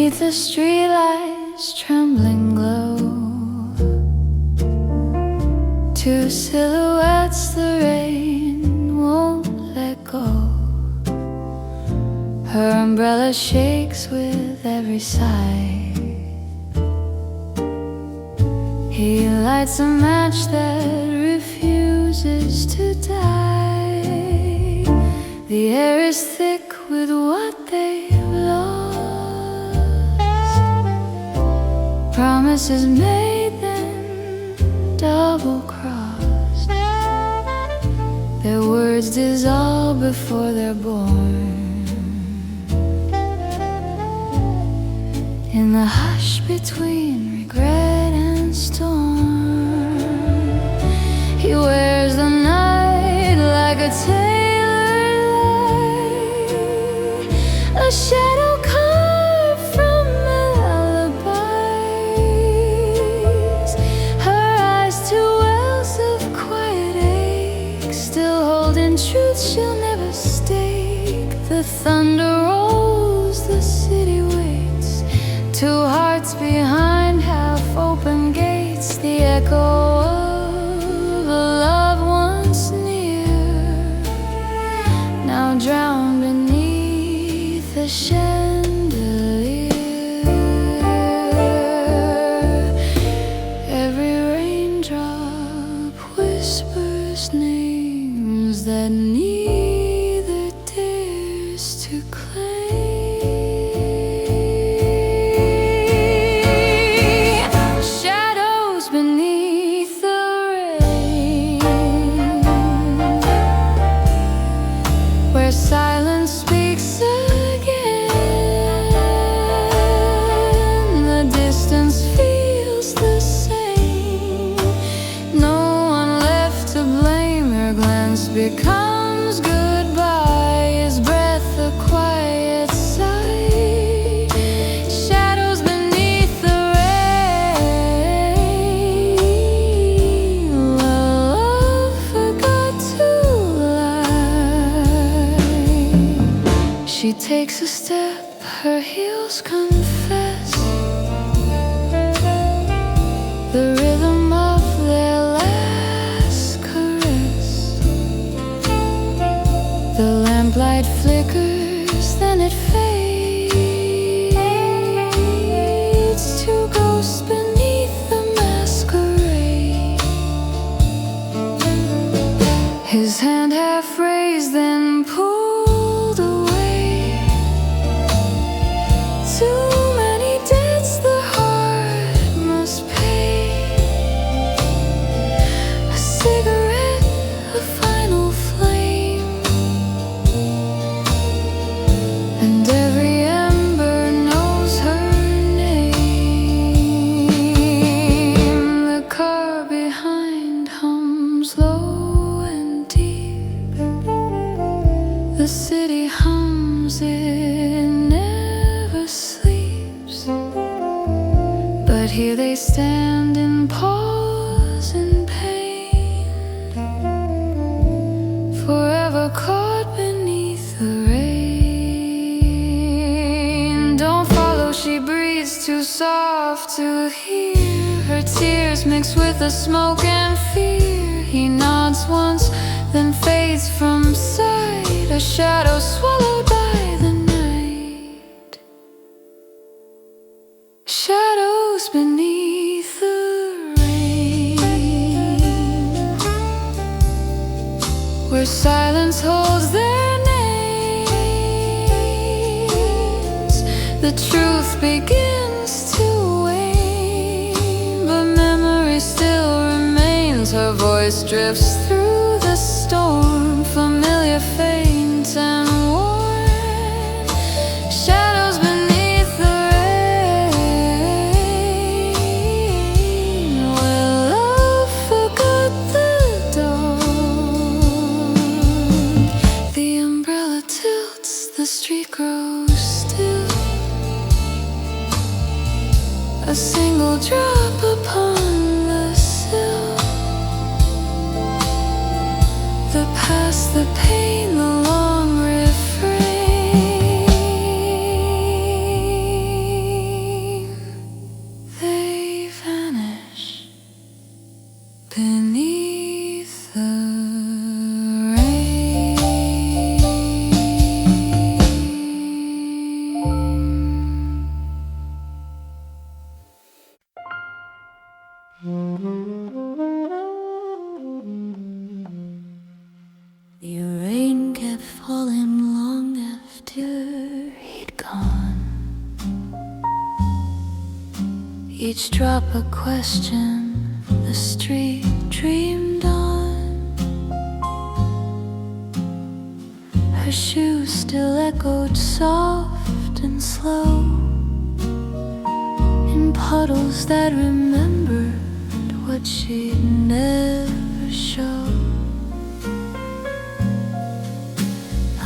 Beneath the streetlights' trembling glow, two silhouettes the rain won't let go. Her umbrella shakes with every sigh. He lights a match that refuses to die. The air is thick with what they've lost. Promises made, then double-crossed. Their words dissolve before they're born. In the hush between regret and storm, he wears the night like a tailored lie, a shadow carved from lullabies. Her eyes to wells of quiet ache, still holding truth she'll never stake. The thunder rolls, the city waits, two hearts behind half-open gates. The echo of a love once near, now drowned beneath the chandelier. Every raindrop whispers names that neither dares to claim. Silence speaks again. The distance feels the same. No one left to blame. Her glance becomes goodbye. His breath a quiet sigh. Shadows beneath the rain. Well, love forgot to lie. She takes a step, her heels confess the rhythm of their last caress. The lamplight flickers, then it fades to ghosts beneath the masquerade. His hand half raised, then pulled away. Too many debts the heart must pay. A cigarette, a final flame, and every ember knows her name. The car behind hums low and deep. The city hums, it never sleeps. But here they stand in pause and pain, forever caught beneath the rain. Don't follow, she breathes too soft to hear. Her tears mix with the smoke and fear. He nods once, then fades from sight. A shadow swallowed by the night. Shadows beneath the rain, where silence holds their names. The truth begins to wane, but memory still remains. Her voice drifts through the storm, familiar, faint and worn. Shadows beneath the rain, where love forgot the dawn. The umbrella tilts, the street grows still. A single drop upon the sill. The past, the pain, the long The rain kept falling long after he'd gone. Each drop a question the street dreamed on. Her shoes still echoed soft and slow in puddles that remembered what she'd never showed.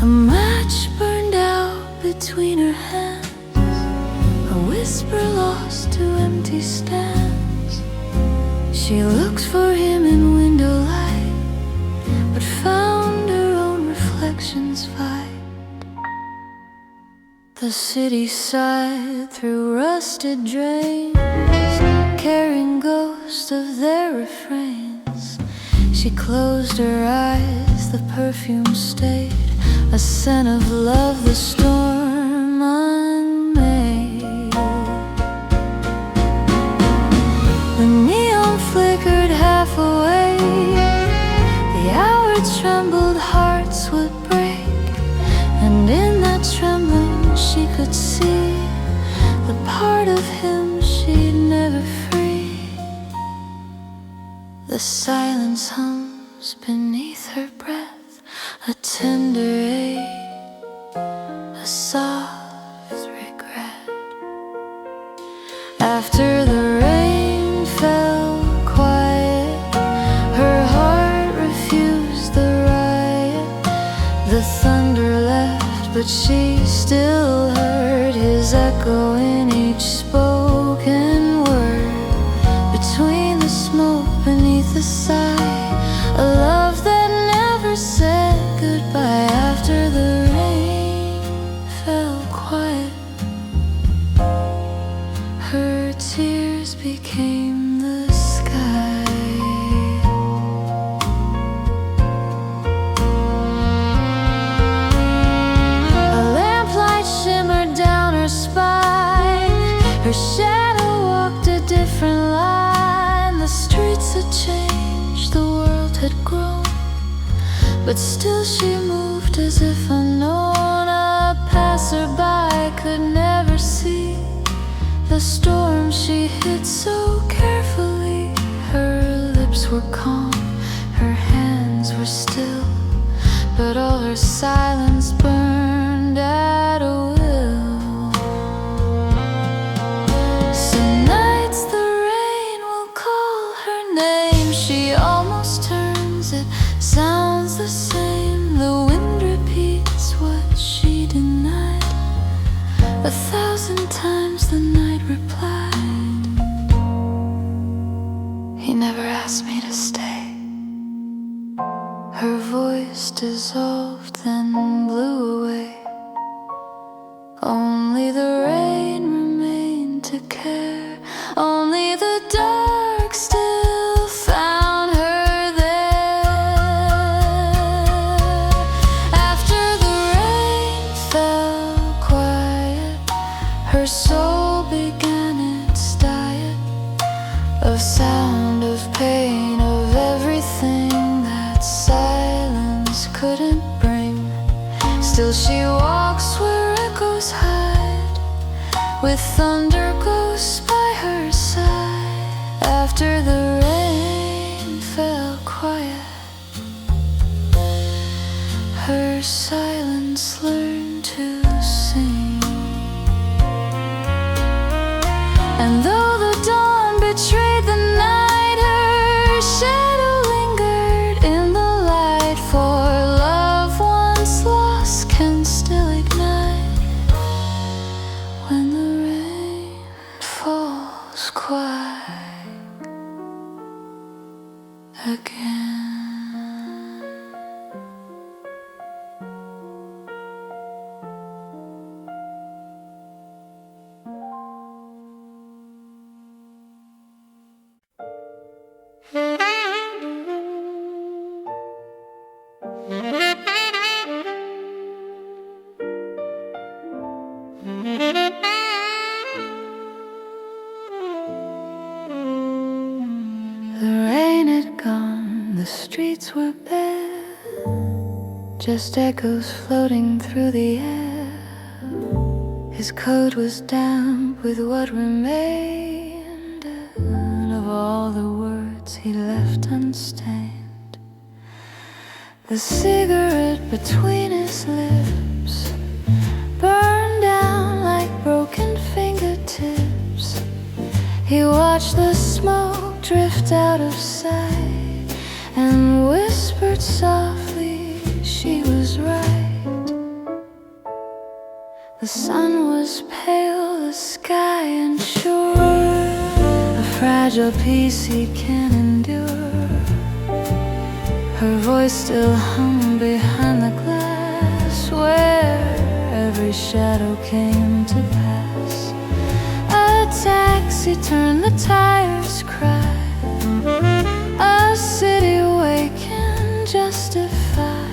A match burned out between her hands, a whisper lost to empty stands. She looked for him in window light, but found her own reflections fight. The city sighed through rusted drains, carrying ghosts of their refrains. She closed her eyes, the perfume stayed, a scent of love the storm unmade. The neon flickered half away, the hour trembled, hearts would break, and in that trembling she could see the part of him she'd never free. The silence hums beneath her breath, a tender ache, a soft regret. After the rain fell quiet, her heart refused the riot. The thunder left, but she still heard his echo in each spoken word. Between the smoke, beneath the sigh, a love that never said goodbye. After the rain fell quiet, her tears became the sky. A lamplight shimmered down her spine, her shadow walked a different line. The streets had changed, the world had grown, but still she moved as if unknown. A passerby could never see the storm she hid so carefully. Her lips were calm, her hands were still, but all her silence burned at will. Some nights the rain will call her name, she almost turns, it sounds the same. The wind repeats what she denied, 1,000 times the night replied. He never asked me to stay. Her voice dissolved, then blew away. Only the rain remained to care, only the dark still found her there. After the rain fell quiet, her soul began its diet of sound, of pain, of everything that silence couldn't bring. Still she walks where echoes hide, with thunder ghosts by her side. After the rain fell quiet, her silence learned to sing. And though the dawn betrayed the night, her shadow lingered in the light. For love once lost can still ignite when the rain falls quiet again. The rain had gone, the streets were bare, just echoes floating through the air. His coat was damp with what remained of all the words he left unstained. The cigarette between his lips burned down like broken fingertips. He watched the smoke drift out of sight and whispered softly she was right. The sun was pale, the sky unsure, a fragile peace he can endure. Her voice still hung behind the glass, where every shadow came to pass. A taxi turned, the tires cried, a city awakened, justified.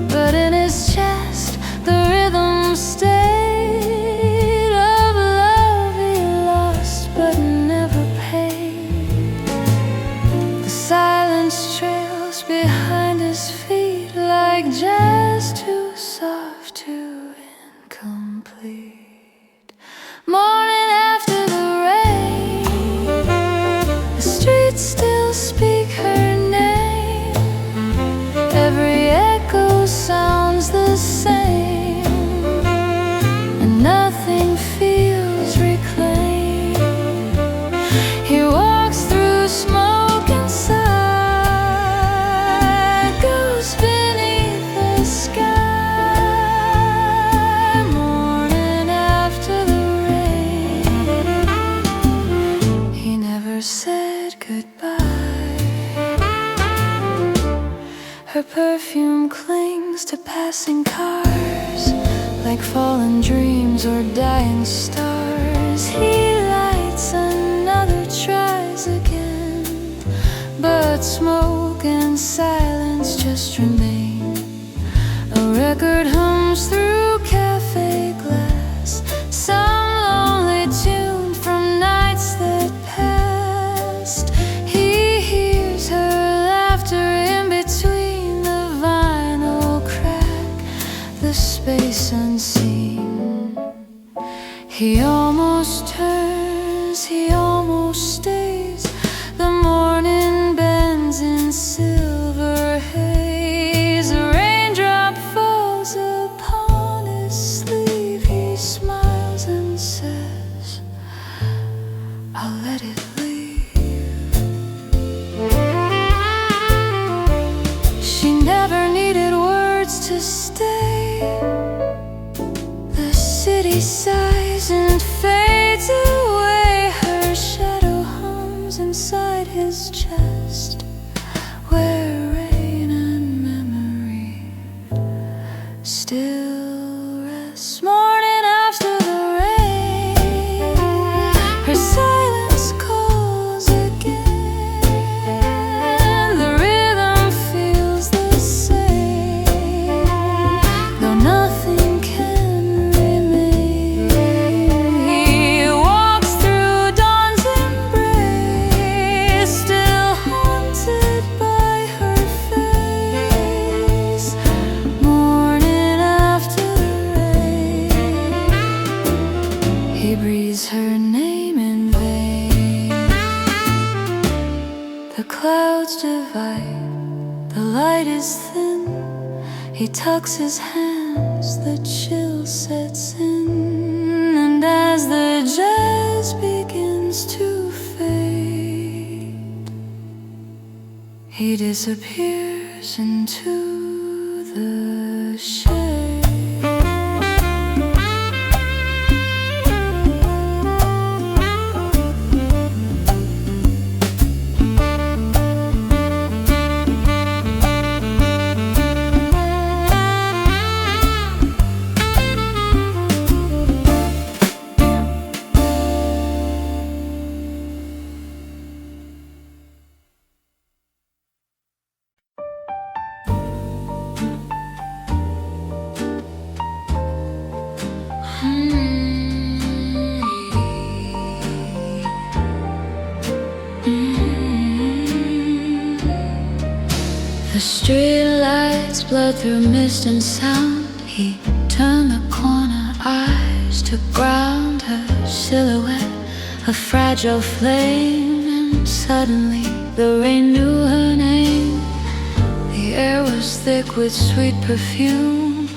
But in his chest the rhythm stayed of love he lost but never paid. The silence trails behind his feet like jazz too soft, too incomplete. Morning after the rain, the streets still speak her name. Every echo sounds the same, and nothing feels reclaimed. He walks through smoke inside, goes beneath the sky. Morning after the rain, he never said goodbye. Her perfume clings to passing cars like fallen dreams or dying stars. He lights another, tries again, but smoke and silence just remain. A record hums through cafe glass, some lonely tune from nights that passed. He hears her laughter in between the vinyl crack, the space unseen. He almost turns, he almost stays. The morning bends in silver haze. A raindrop falls upon his sleeve. He smiles and says, I'll let it leave. She never needed words to stay. The city sighs and fades away. Her shadow hums inside his chest, where rain and memory still rests. Morning after the rain, her silence calls again. The rhythm feels the same, though nothing can remain. He walks through dawn's embrace, still haunted by her face. Morning after the rain, he breathes her name in vain. The clouds divide, the light is thin. He tucks his hands, the chill sets in, and as the jazz begins to fade, he disappears into the shade. The street lights blurred through mist and sound. He turned the corner, eyes to ground. Her silhouette, a fragile flame. And suddenly the rain knew her name. The air was thick with sweet perfume,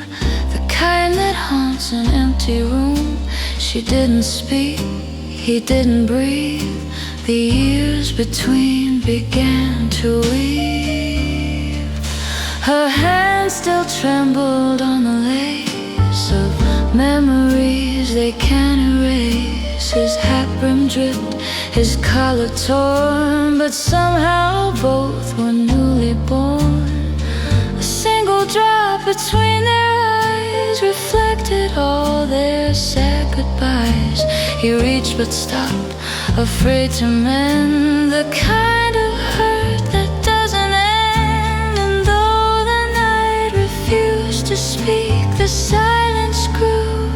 the kind that haunts an empty room. She didn't speak, he didn't breathe. The years between began to weave. Her hands still trembled on the lace of memories they can't erase. His hat brim dripped, his collar torn, but somehow both were newly born. A single drop between their eyes reflected all their sad goodbyes. He reached but stopped, afraid to mend the kind of hurt that doesn't end. And though the night refused to speak, the silence grew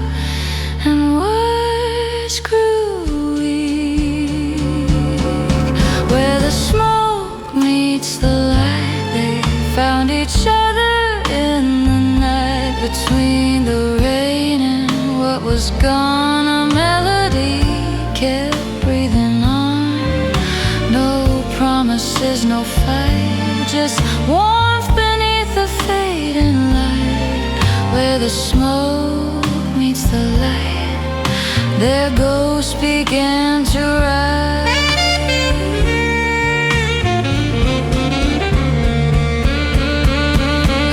and words grew weak. Where the smoke meets the light, they found each other in the night. Between the rain and what was gone, a melody kept breathing on. No promises, no fight, just warmth beneath the fading light. Where the smoke meets the light, their ghosts began to rise.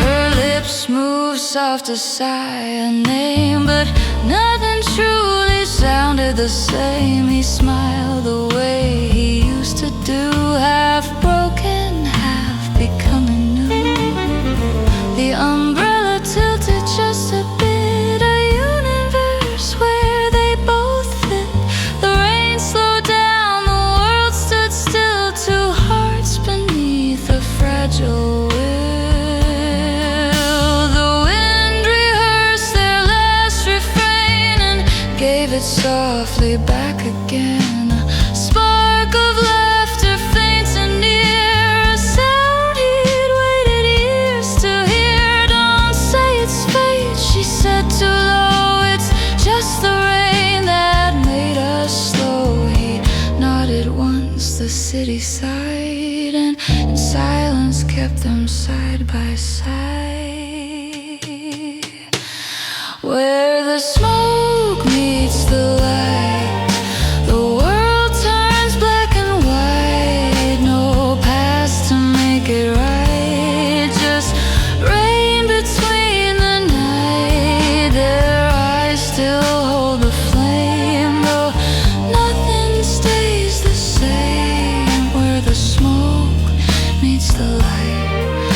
Her lips moved soft to sigh a name, but nothing truly sounded the same. He smiled the way he used to do, half broken, half becoming new. The umbrella tilted just a bit, a universe where they both fit. The rain slowed down, the world stood still, two hearts beneath a fragile will. The wind rehearsed their last refrain and gave it softly back again. A spark of laughter, faint and near, a sound he'd waited years to hear. Don't say it's fate, she said too low, it's just the rain that made us slow. He nodded once, the city sighed, and in silence kept them side by side. Where the smoke meets the light, the world turns black and white. No past to make it right, just rain between the night. Their eyes still hold the flame, though nothing stays the same. Where the smoke meets the light,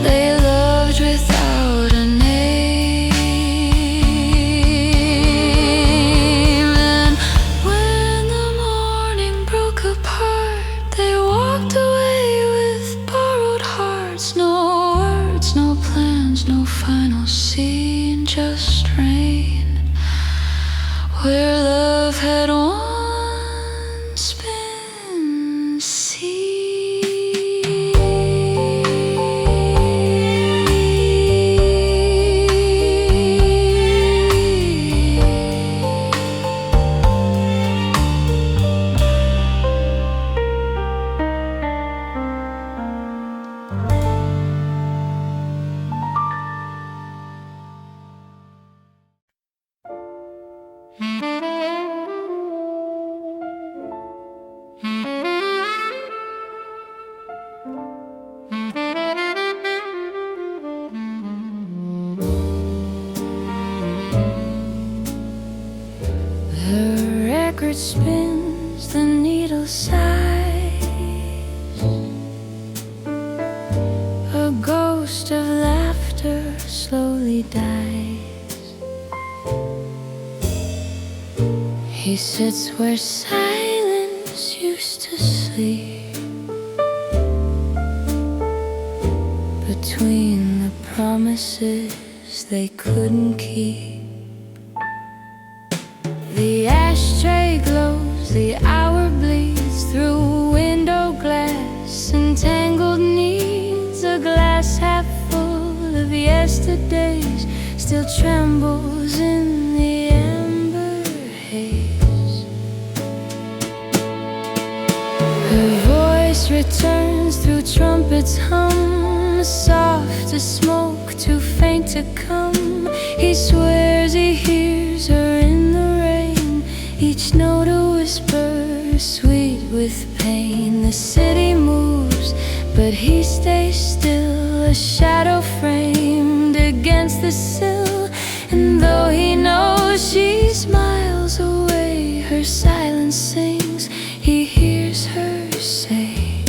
they loved without a name. And when the morning broke apart, they walked away with borrowed hearts. No words, no plans, no final scene, just rain. Where love had once been seen. The record spins, the needle sighs. A ghost of laughter slowly dies. He sits where silence used to sleep, between the promises they couldn't keep. The ashtray glows, the hour bleeds through window glass, and tangled needs a glass wasted days still trembles in the amber haze. Her voice returns through trumpets hum, soft as smoke, too faint to come. He swears he hears her in the rain, each note a whisper, sweet with pain. The city moves, but he stays still, a shadow framed against the sill. And though he knows she's miles away, her silence sings. He hears her say,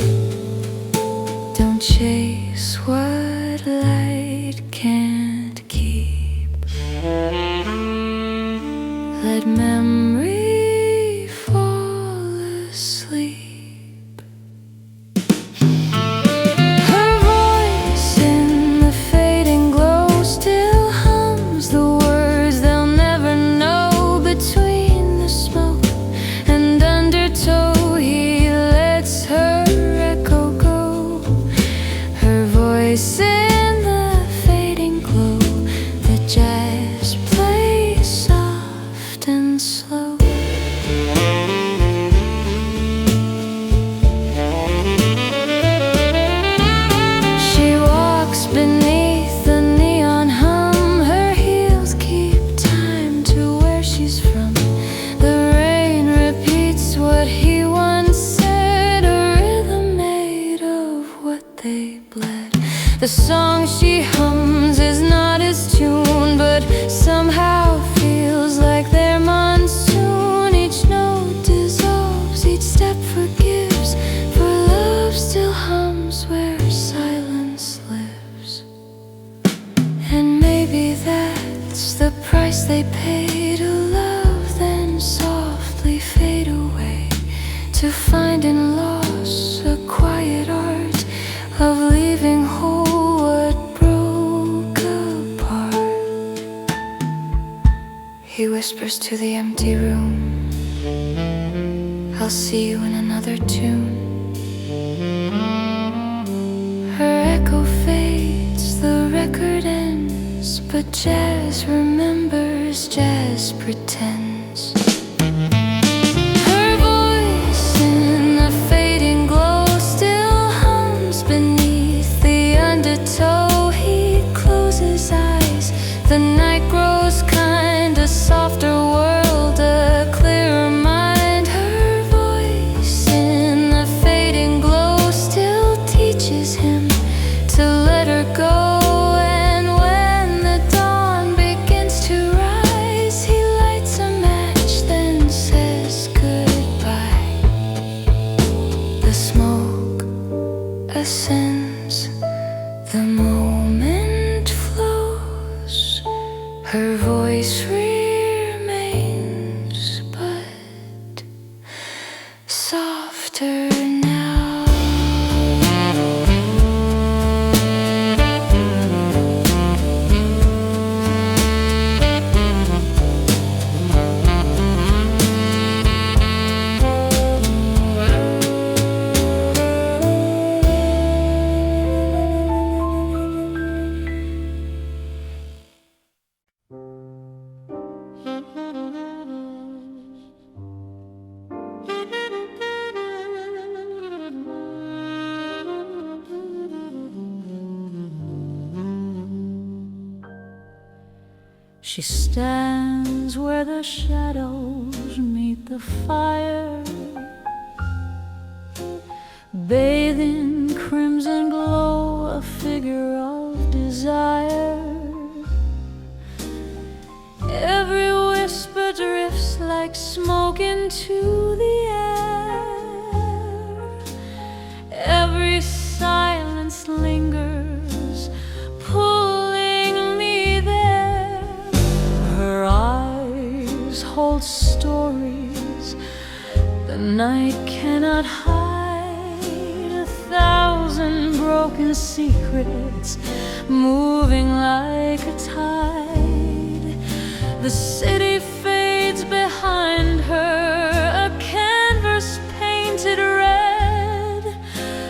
don't chase what light can't keep. Let memory fall asleep. Her voice in the fading glow still hums the words they'll never know. Between the smoke and undertow, he lets her echo go. Her voice in the fading glow, the jazz plays soft and slow. She walks beneath the neon hum, her heels keep time to where she's from. The rain repeats what he once said, a rhythm made of what they bled. The song she hums is not his tune, but somehow feels like their monsoon. Each note dissolves, each step forgives, for love still hums where silence lives. And maybe that's the price they pay to love, then softly fade away, to find in loss a quiet art of leaving whole what broke apart. He whispers to the empty room, I'll see you in another tune. Her echo fades, the record ends, but jazz remembers, jazz pretends. Her voice in the fading glow still hums beneath the undertow. He closes eyes, the night grows kind, a softer world, a clearer mind. Her voice in the fading glow still teaches him to let her go. And when the dawn begins to rise, he lights a match, then says goodbye. The smoke ascends, the moment flows, her voice remains, but softer now. She stands where the shadows meet the fire, bathed in crimson glow, a figure of desire. Every whisper drifts like smoke into the air. Every silence lingers, pulling me there. Her eyes hold stories the night cannot hide, 1,000 broken secrets moving like a tide. The city fades behind her, a canvas painted red.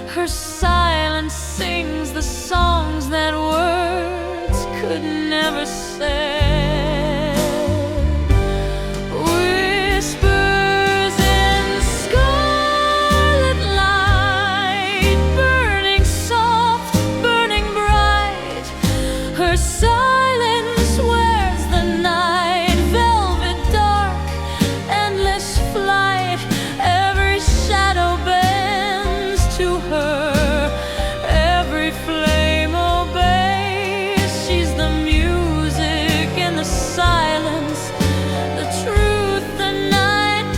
Her silence sings the songs that words could said. Whispers in scarlet light, burning soft, burning bright. Her silence wears the night, velvet dark, endless flight. Every shadow bends to her, every flame obeys. She's the music in the silence, the truth the night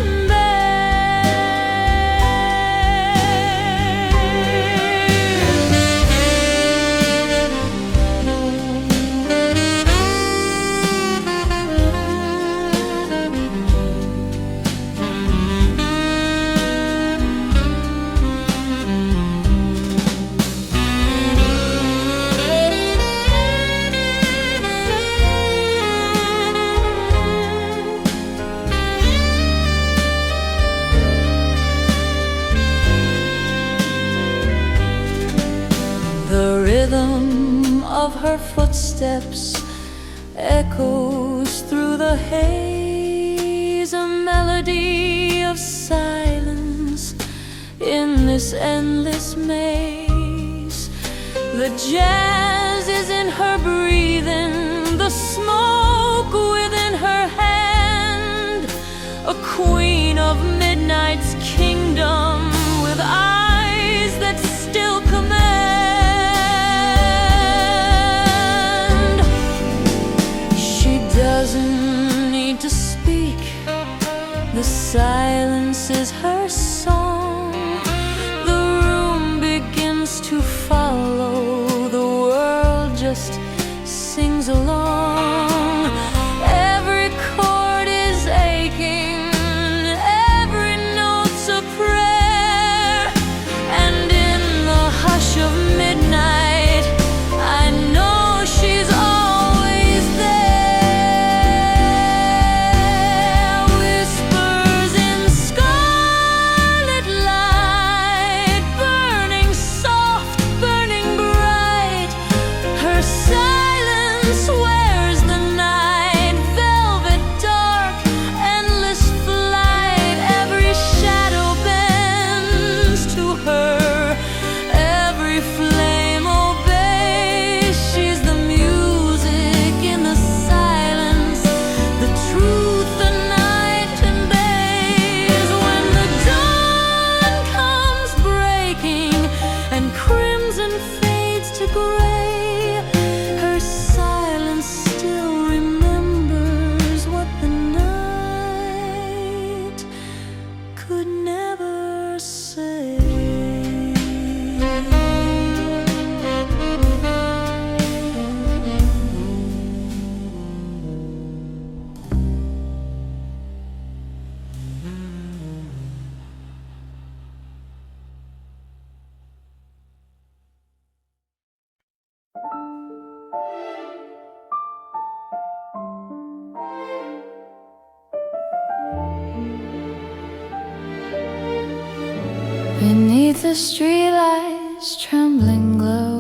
The rhythm of her footsteps echoes through the haze, a melody of silence in this endless maze. The jazz is in her breathing, the smoke within her hand, a queen of midnight's kingdom with eyes that still command. Doesn't need to speak, the silence is her song. The room begins to follow, the world just sings along. Every chord is aching, every note's a prayer, and in the hush of midnight I know she's always there. Beneath the streetlights' trembling glow,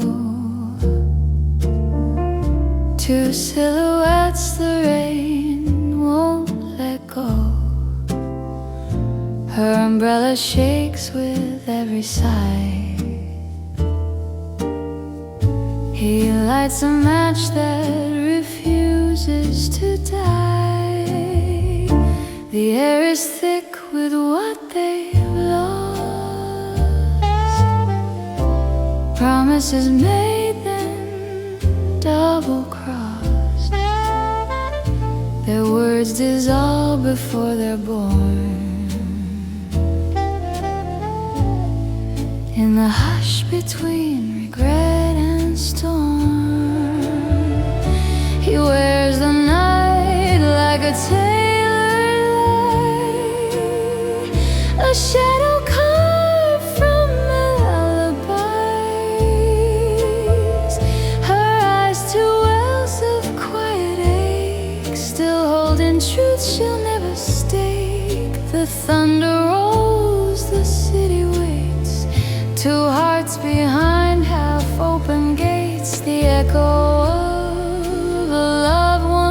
two silhouettes the rain won't let go. Her umbrella shakes with every sigh. He lights a match that refuses to die. The air is thick with what they've lost. Promises made, then double-crossed. Their words dissolve before they're born. In the hush between regret and storm, he wears the night like a tailored lie, a shadow carved from the lullabies. Her eyes two wells of quiet ache, still holding truth she'll never stake. The thunder rolls, the city waits, two hearts behind half-open gates, the echo of a loved one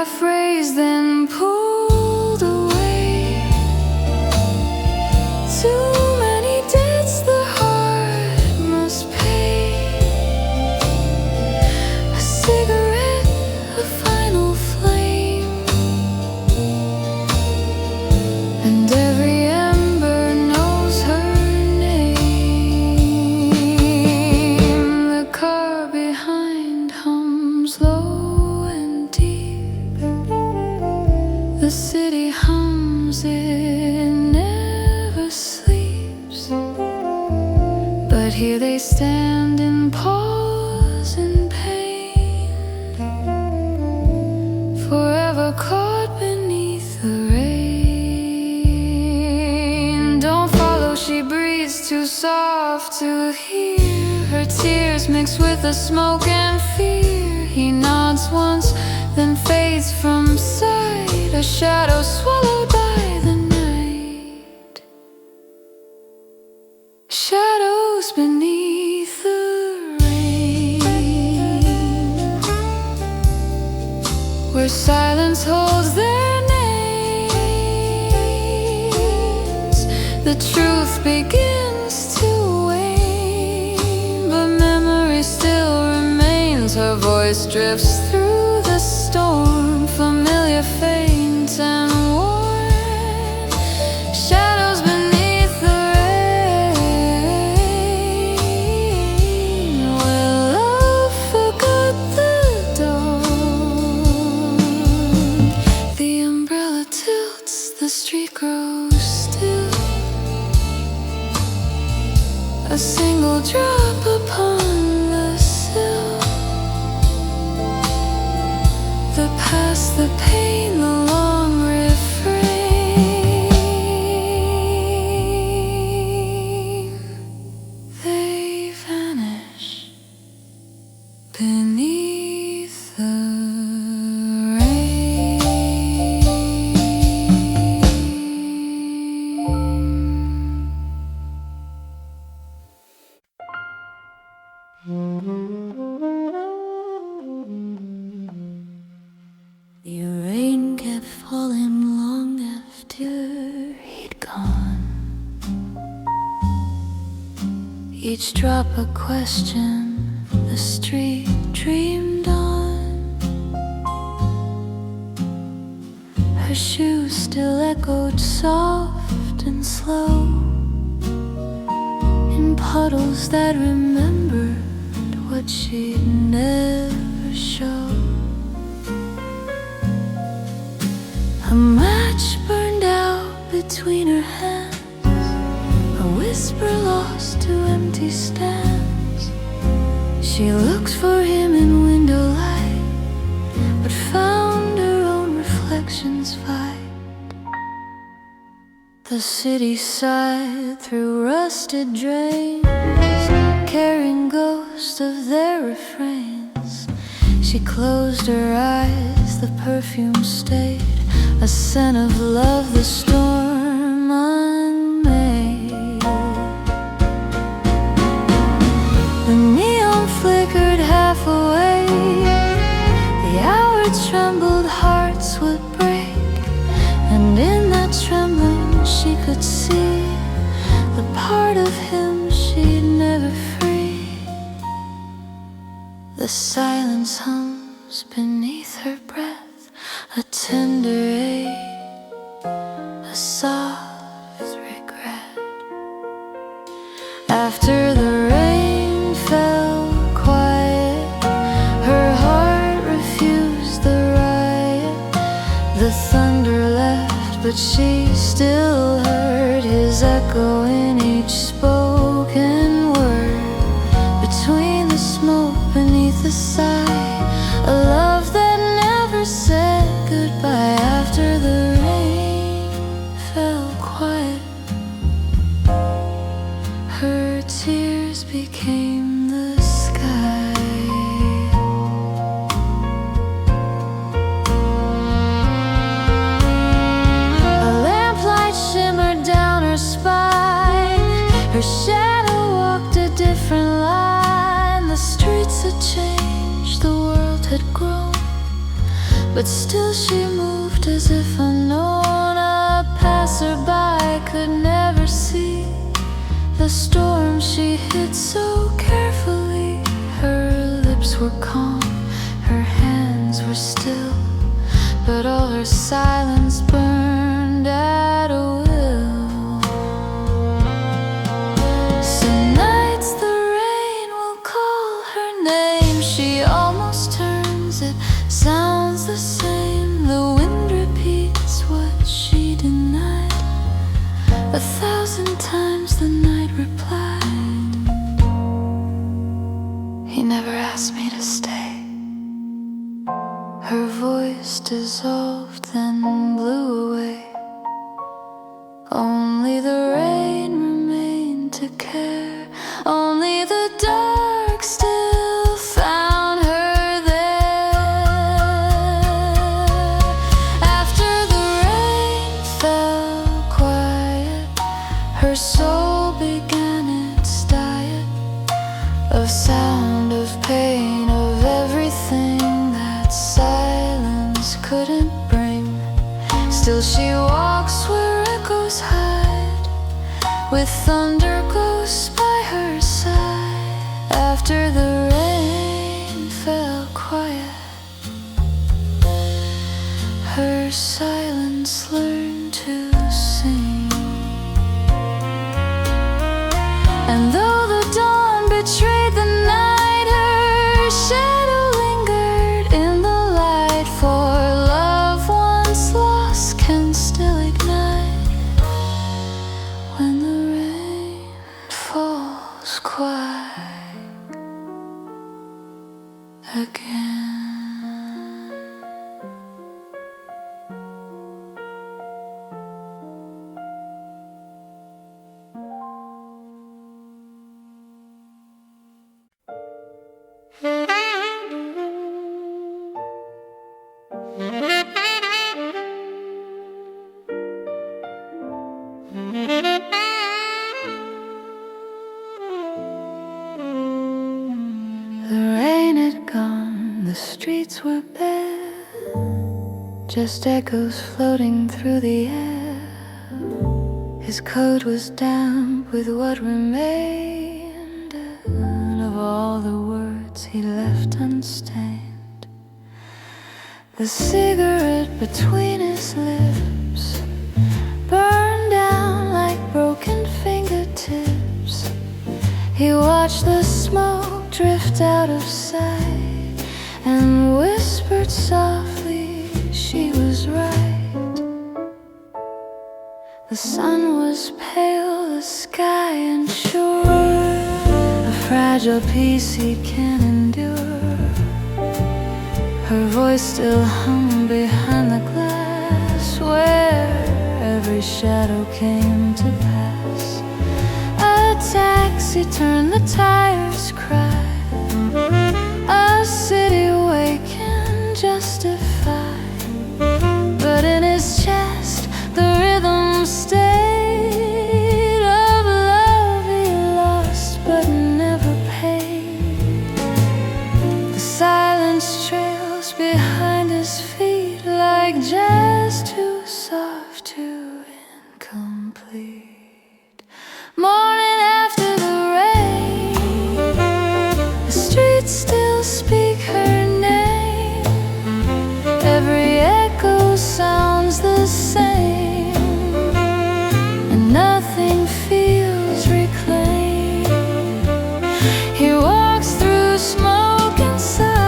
half raised, then pulled away. Too many debts the heart must pay. A cigarette, a final flame, and every ember knows her name. The car behind hums low and deep. The city hums, it never sleeps. But here they stand in pause and pain, forever caught beneath the rain. Don't follow, she breathes too soft to hear. Her tears mix with the smoke and fear. He nods once, then fades from sight, a shadow swallowed by the night. Shadows beneath the rain, where silence holds their names. The truth begins to wane, but memory still remains. Her voice drifts through the storm, familiar, faint and worn. Shadows beneath the rain, where love forgot the dawn. The umbrella tilts, the street grows still. A single drop upon the sill. The past, the pain, the long refrain. They vanish beneath the rain. The rain kept falling long after he'd gone. Each drop a question the street dreamed on. Her shoes still echoed soft and slow in puddles that remembered what she'd never showed. A match burned out between her hands, a whisper lost to empty stands. She looked for him in window light, but found her own reflections fight. The city sighed through rusted drains, carrying ghosts of their refrains. She closed her eyes, the perfume stayed, a scent of love, the storm unmade. The neon flickered half away, the hour trembled, hearts would break. And in that trembling she could see the part of him she'd never free. The silence hums beneath her breath, a tender ache, a soft regret. After the rain fell quiet, her heart refused the riot. The thunder left, but she still heard his echo in each spoken word. Between the smoke, beneath the sigh, a love that never said goodbye. After the rain fell quiet, her tears became the sky. A lamplight shimmered down her spine, her shadow walked a different line. The streets had changed, the world had grown, but still she moved as if unknown. A passerby could never see the storm she hid so carefully. Her lips were calm, her hands were still, but all her silence burned at will. Some nights the rain will call her name. She almost turns, it sounds the same. The wind repeats what she denied. 1,000 times the night replied. He never asked me to stay. Her voice dissolved, then blew away. Only the rain remained to care. Only the dark still found her there. After the rain fell quiet, her soul began its diet of sound, of pain, of everything that silence couldn't bring. Still she walks where echoes hide, with thunder ghosts by her side. After the rain fell quiet, her silence learned to sing. And though the dawn betrayed the night, her shadow lingered in the light. For love once lost can still ignite when the rain falls quiet again. The rain had gone, the streets were bare, just echoes floating through the air. His coat was damp with what remained of all the words he left unstained. The cigarette between his lips burned down like broken fingertips. He watched the smoke drift out of sight and whispered softly she was right. The sun was pale, the sky unsure, a fragile peace he can endure. Her voice still hung behind the glass, where every shadow came to pass. A taxi turned, the tires cried, a city awakened, justified. But in his chest the rhythm stayed of love he lost but never paid. The silence trails behind his feet like jazz too soft, too incomplete. Morning after the rain, the streets still speak her name. Every echo sounds the same, and nothing feels reclaimed. He walks through smoke inside,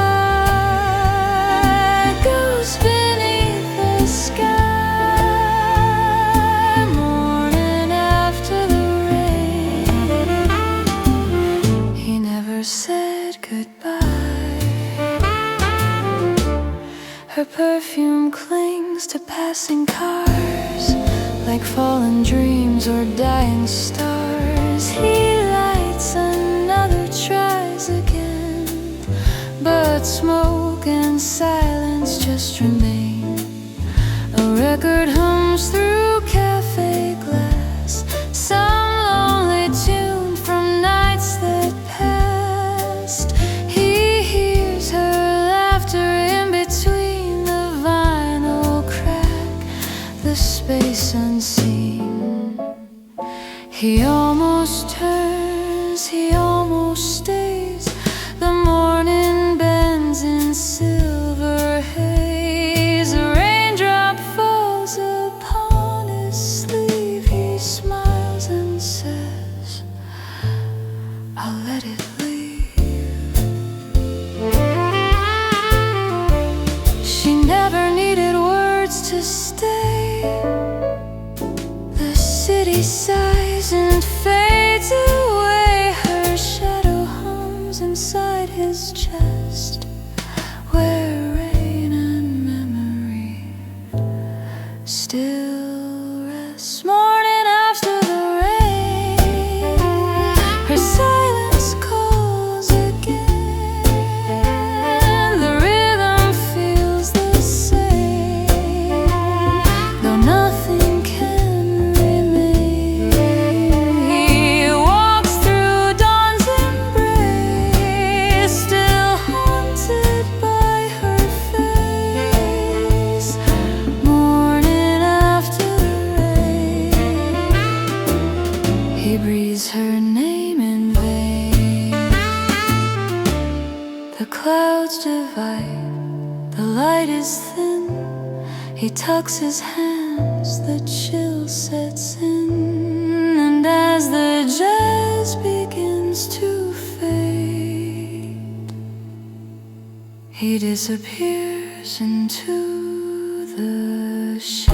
goes beneath the sky. Morning after the rain, he never said goodbye. Her perfume clings to passing cars like fallen dreams or dying stars. He lights another, tries again, but smoke and silence just remain. A record hums through cafe glass, some lonely tune from nights that passed. He hears her laughter in between the I'll let it leave. She never needed words to stay. The city sighs and fades away. Her shadow hums inside his chest, where rain and memory still rests. Morning after the rain, her silence calls again. The rhythm feels the same, though nothing can remain. He walks through dawn's embrace, still haunted by her face. Morning after the rain, he breathes her name in vain. The clouds divide, the light is thin. He tucks his hands, the chill sets in, and as the jazz begins to fade, he disappears into the shade.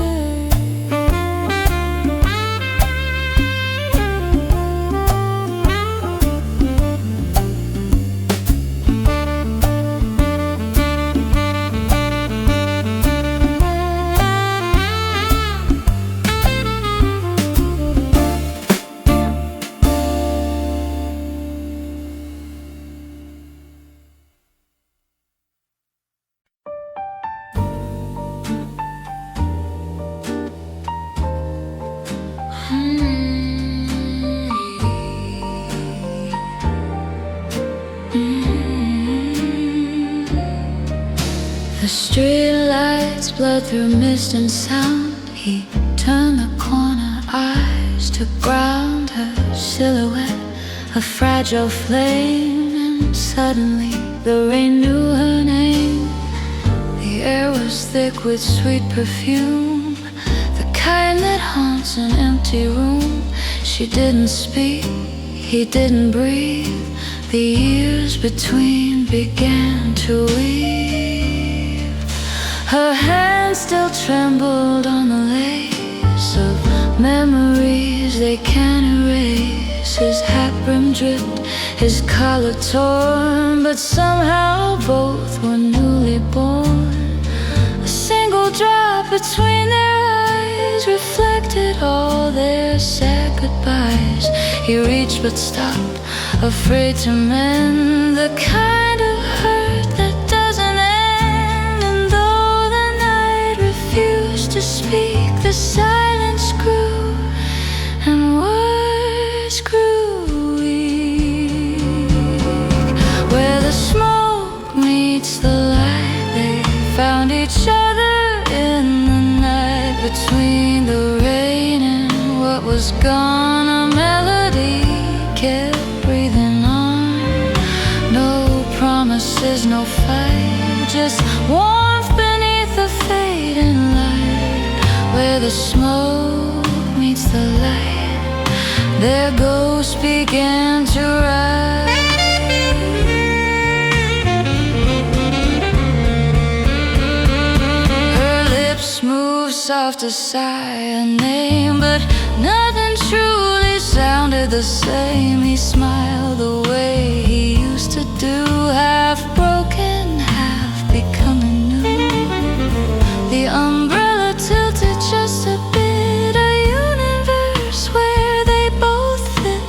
The street lights blurred through mist and sound. He turned the corner, eyes to ground. Her silhouette, a fragile flame, and suddenly the rain knew her name. The air was thick with sweet perfume, the kind that haunts an empty room. She didn't speak, he didn't breathe. The years between began to weave. Her hand still trembled on the lace of memories they can't erase. His hat brim dripped, his collar torn, but somehow both were newly born. A single drop between their eyes reflected all their sad goodbyes. He reached but stopped, afraid to mend the kind of hurt that doesn't end. And though the night refused to speak, the silence grew and words grew weak. Where the smoke meets the light, they found each other in the night. Between the rain and what was gone, a melody kept breathing on. No promises, no fight, just warmth beneath the fading light. Where the smoke meets the light, their ghosts began to rise. Her lips moved soft to sigh a name, but nothing truly sounded the same. He smiled the way he used to do, half broken, half becoming new. The umbrella tilted just a bit, a universe where they both fit.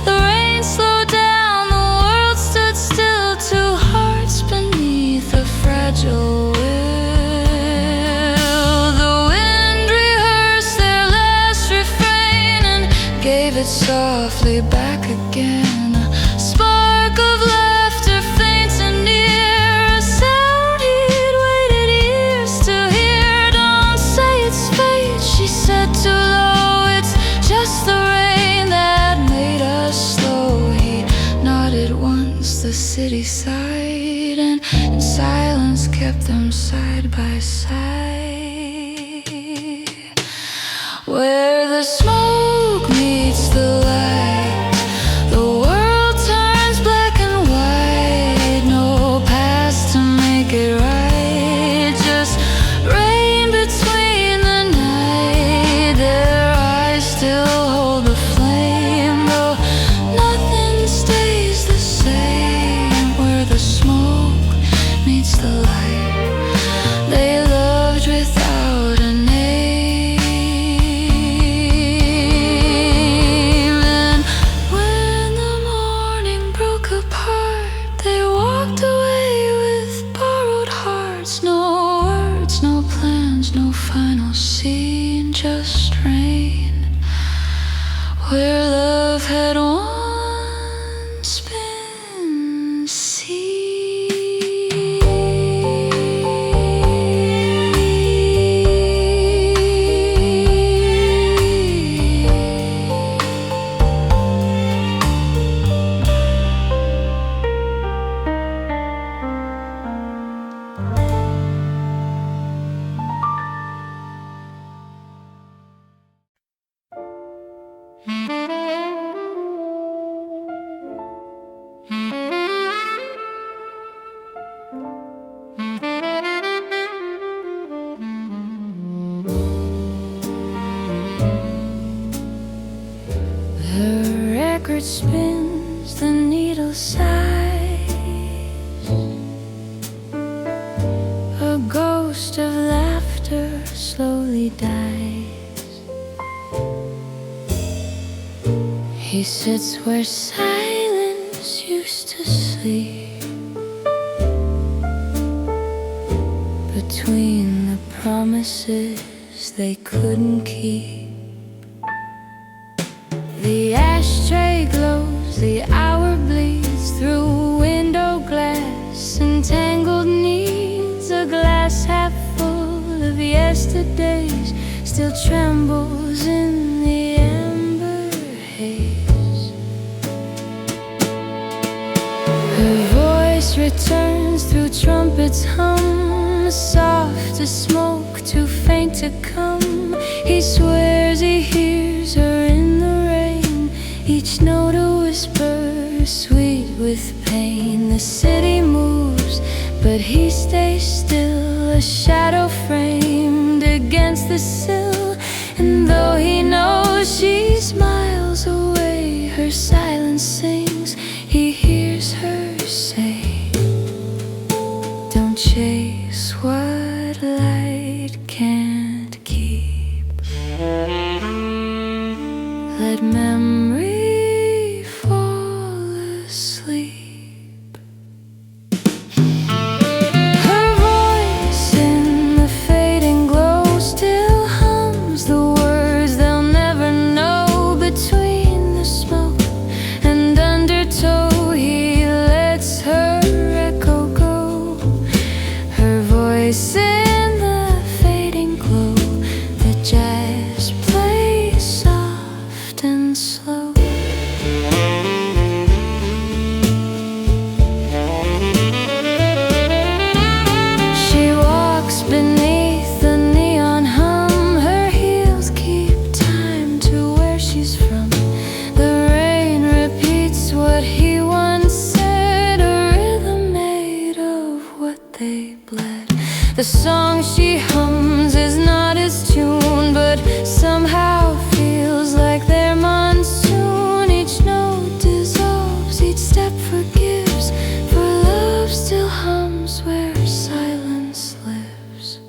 The rain slowed down, the world stood still, two hearts beneath a fragile will. The wind rehearsed their last refrain and gave it softly back again. A spark of laughter, faint and near, a sound he'd waited years to hear. Don't say it's fate, she said too low, it's just the rain that made us slow. He nodded once, the city sighed, and in silence kept them side by side. Where the smoke meets the light, the world turns record spins, the needle sighs. A ghost of laughter slowly dies. He sits where silence used to sleep, between the promises they couldn't keep. The ashtray glows, the hour bleeds through window glass, entangled needs. A glass half full of yesterdays still trembles in the amber haze. Her voice returns through trumpets hum, soft as smoke, too faint to come. He swears he hears her in the rain, each note a whisper, sweet with pain. The city moves, but he stays still, a shadow framed against the sill. And though he knows she's miles away, her silence sings. He hears her say, don't chase what light can't keep. Let memory fall asleep. Her voice in the fading glow still hums the words they'll never know. Between the smoke and undertow, he lets her echo go. Her voice in the fading glow, the jazz plays soft and slow. She walks beneath the neon hum, her heels keep time to where she's from. The rain repeats what he once said, a rhythm made of what they bled. The song she hums is not his tune, but somehow feels like their monsoon. Each note dissolves, each step forgives, for love still hums where silence lives.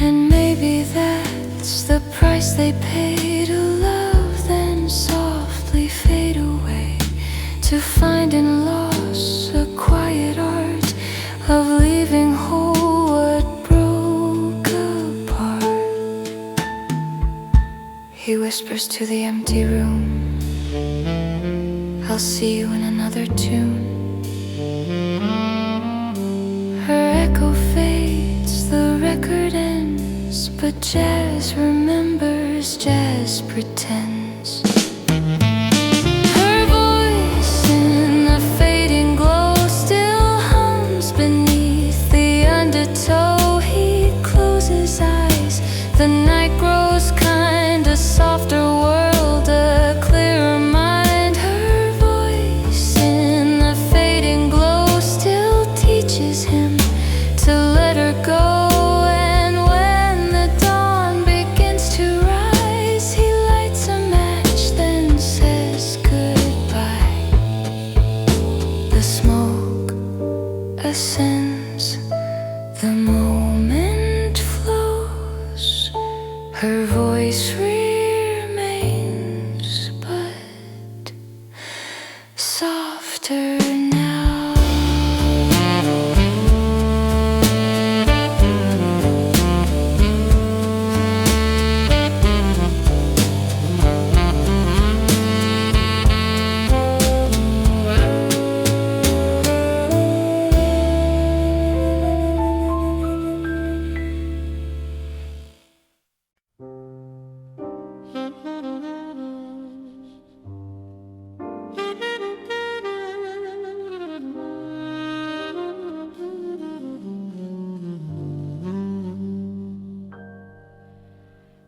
And maybe that's the price they pay to love, then softly fade away, to find in loss a quiet art of leaving whole what broke apart. He whispers to the empty room, I'll see you in another tune. Her echo fades, the record ends, but jazz remembers, jazz pretends. Her voice in the fading glow still hums beneath the undertow. He closes eyes, the night grows kind, a softer world, a clearer mind. Her voice in the fading glow still teaches him to let her go. And when the dawn begins to rise, he lights a match, then says goodbye. The smoke ascends, the moment flows, her voice remains, but softer now.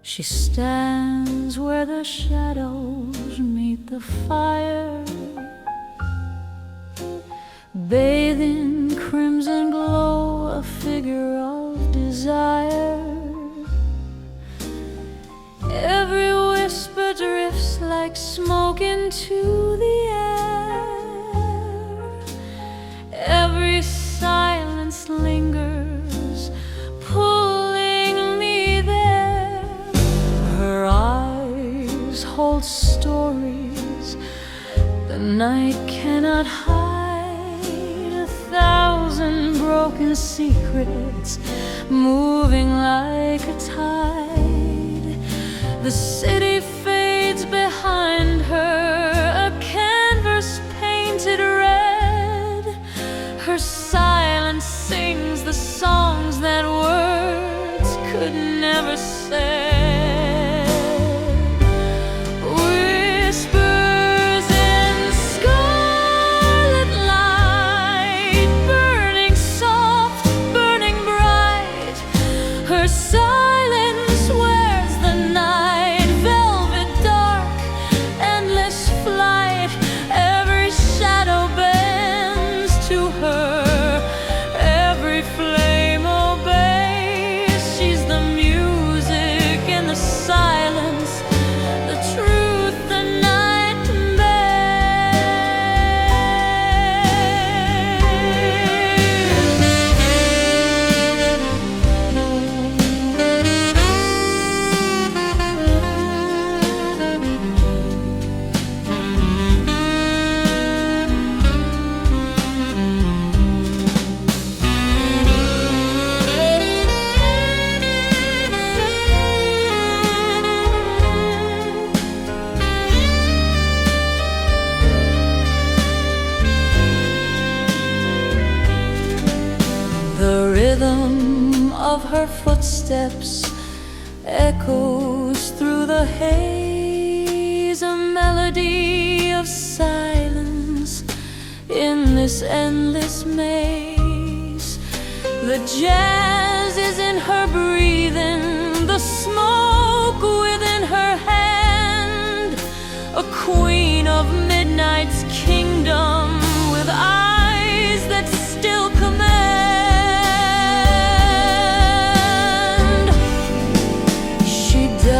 She stands where the shadows meet the fire, bathed in crimson glow, a figure of desire. Every whisper drifts like smoke into into the air. Every silence lingers, pulling me there. Her eyes hold stories the night cannot hide, 1,000 broken secrets moving like a tide. The city fades behind her, a canvas painted red. Her silence sings the songs that words could never say. Her silence wears the night, velvet dark, endless flight. Every shadow bends to her, every flame obeys. She's the music in the silence, the truth the night The rhythm of her footsteps echoes through the haze, a melody of silence in this endless maze. The jazz is in her breathing, the smoke within her hand, a queen of midnight's kingdom with eyes that still command.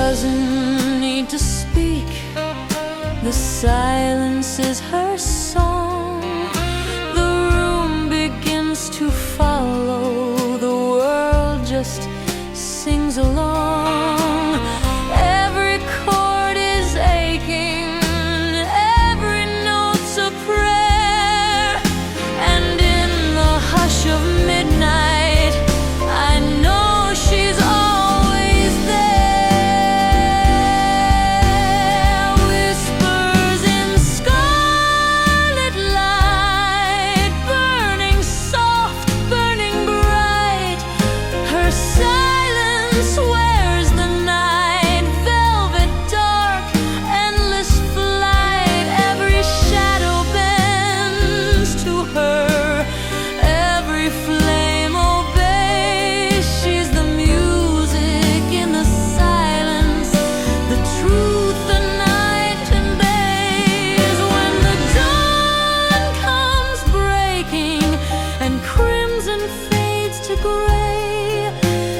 Doesn't need to speak, the silence is her song. The room begins to follow, the world just sings along. Every chord is aching, every note's a prayer, and in the hush of midnight I know she's always there.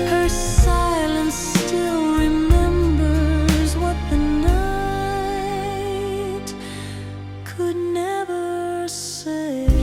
Her silence still remembers what the night could never say.